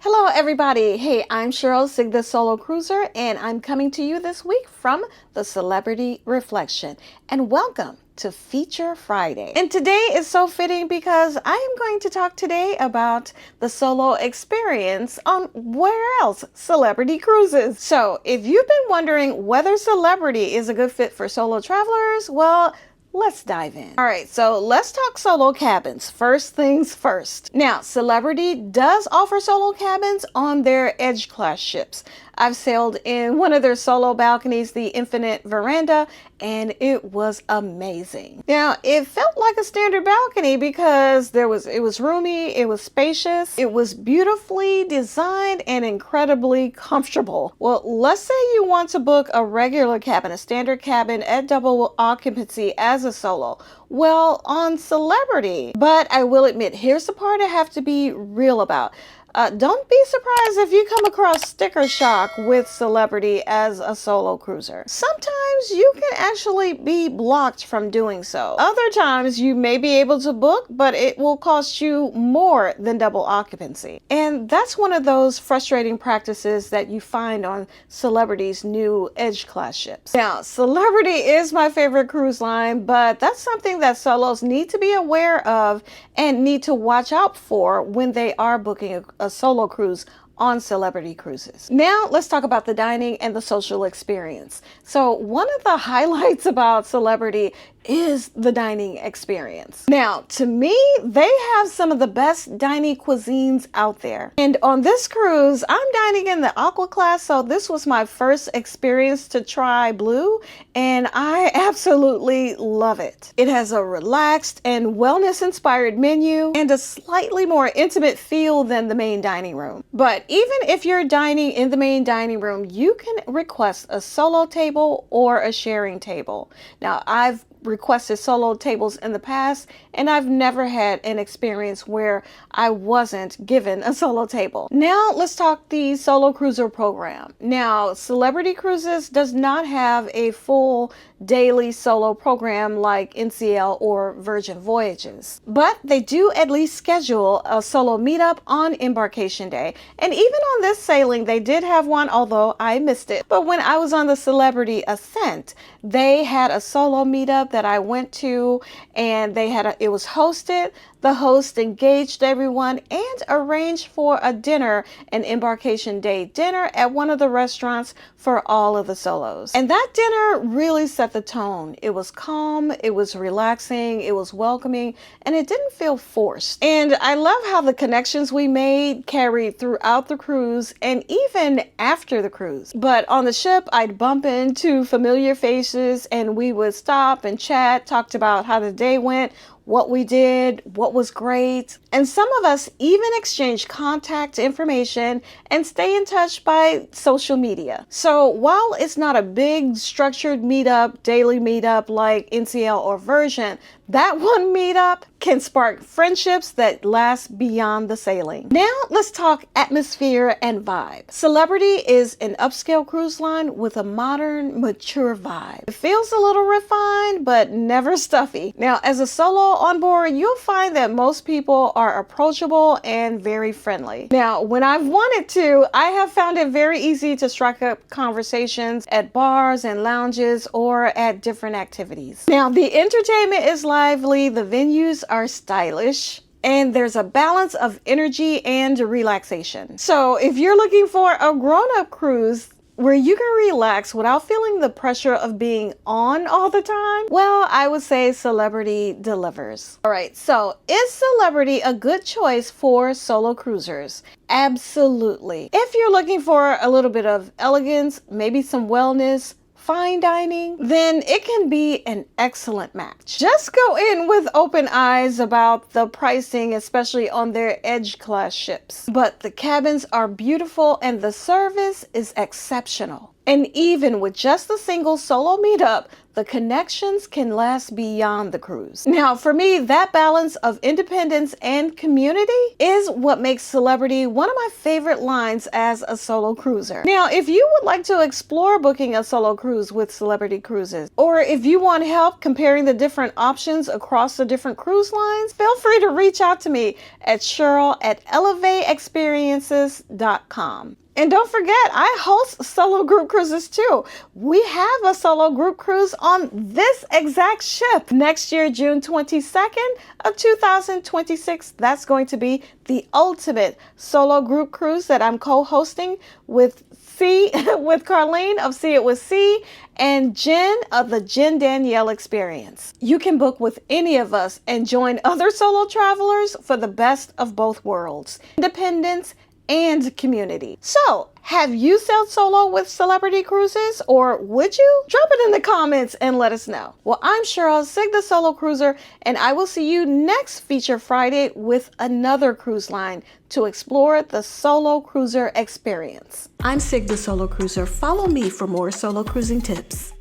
Hello everybody, hey, I'm Cheryl, Sig the Solo Cruiser, and I'm coming to you this week from the Celebrity Reflection, and welcome to Feature Friday. And today is so fitting because I am going to talk today about the solo experience on where else? Celebrity Cruises. So if you've been wondering whether Celebrity is a good fit for solo travelers, well, let's dive in. All right, so let's talk solo cabins. First things first. Now, Celebrity does offer solo cabins on their Edge class ships. I've sailed in one of their solo balconies, the Infinite Veranda, and it was amazing. Now, it felt like a standard balcony because it was roomy, it was spacious, it was beautifully designed and incredibly comfortable. Well, let's say you want to book a regular cabin, a standard cabin at double occupancy as a solo. Well, on Celebrity, but I will admit, here's the part I have to be real about. Don't be surprised if you come across sticker shock with Celebrity as a solo cruiser. Sometimes you can actually be blocked from doing so. Other times you may be able to book, but it will cost you more than double occupancy. And that's one of those frustrating practices that you find on Celebrity's new Edge class ships. Now, Celebrity is my favorite cruise line, but that's something that solos need to be aware of and need to watch out for when they are booking a solo cruise on Celebrity Cruises. Now let's talk about the dining and the social experience. So one of the highlights about Celebrity is the dining experience. Now, to me, they have some of the best dining cuisines out there. And on this cruise, I'm dining in the Aqua class, so this was my first experience to try Blue, and I absolutely love it. It has a relaxed and wellness-inspired menu and a slightly more intimate feel than the main dining room. But even if you're dining in the main dining room, you can request a solo table or a sharing table. Now, I've requested solo tables in the past, and I've never had an experience where I wasn't given a solo table. Now let's talk the solo cruiser program. Now, Celebrity Cruises does not have a full daily solo program like NCL or Virgin Voyages, but they do at least schedule a solo meetup on embarkation day. And even on this sailing, they did have one, although I missed it. But when I was on the Celebrity Ascent, they had a solo meetup that I went to, and it was hosted. The host engaged everyone and arranged for a dinner, an embarkation day dinner at one of the restaurants for all of the solos. And that dinner really set the tone. It was calm, it was relaxing, it was welcoming, and it didn't feel forced. And I love how the connections we made carried throughout the cruise and even after the cruise. But on the ship, I'd bump into familiar faces and we would stop and chat, talked about how the day went, what we did, what was great. And some of us even exchange contact information and stay in touch by social media. So while it's not a big structured meetup, daily meetup like NCL or Virgin, that one meetup can spark friendships that last beyond the sailing. Now let's talk atmosphere and vibe. Celebrity is an upscale cruise line with a modern, mature vibe. It feels a little refined, but never stuffy. Now, as a solo on board, you'll find that most people are approachable and very friendly. Now, when I've wanted to, I have found it very easy to strike up conversations at bars and lounges or at different activities. Now, the entertainment is lively, the venues are stylish, and there's a balance of energy and relaxation. So if you're looking for a grown-up cruise where you can relax without feeling the pressure of being on all the time, well, I would say Celebrity delivers. All right, so is Celebrity a good choice for solo cruisers? Absolutely. If you're looking for a little bit of elegance, maybe some wellness, fine dining, then it can be an excellent match. Just go in with open eyes about the pricing, especially on their Edge class ships. But the cabins are beautiful and the service is exceptional. And even with just a single solo meetup, the connections can last beyond the cruise. Now, for me, that balance of independence and community is what makes Celebrity one of my favorite lines as a solo cruiser. Now, if you would like to explore booking a solo cruise with Celebrity Cruises, or if you want help comparing the different options across the different cruise lines, feel free to reach out to me at Cheryl at elevateexperiences.com. And don't forget, I host solo group cruises too. We have a solo group cruise on this exact ship next year, June 22nd of 2026. That's going to be the ultimate solo group cruise that I'm co-hosting with with Carlene of See It With C and Jen of the Jen Danielle Experience. You can book with any of us and join other solo travelers for the best of both worlds, independence and community. So, have you sailed solo with Celebrity Cruises, or would you? Drop it in the comments and let us know. Well, I'm Cheryl, Sig the Solo Cruiser, and I will see you next Feature Friday with another cruise line to explore the solo cruiser experience. I'm Sig the Solo Cruiser. Follow me for more solo cruising tips.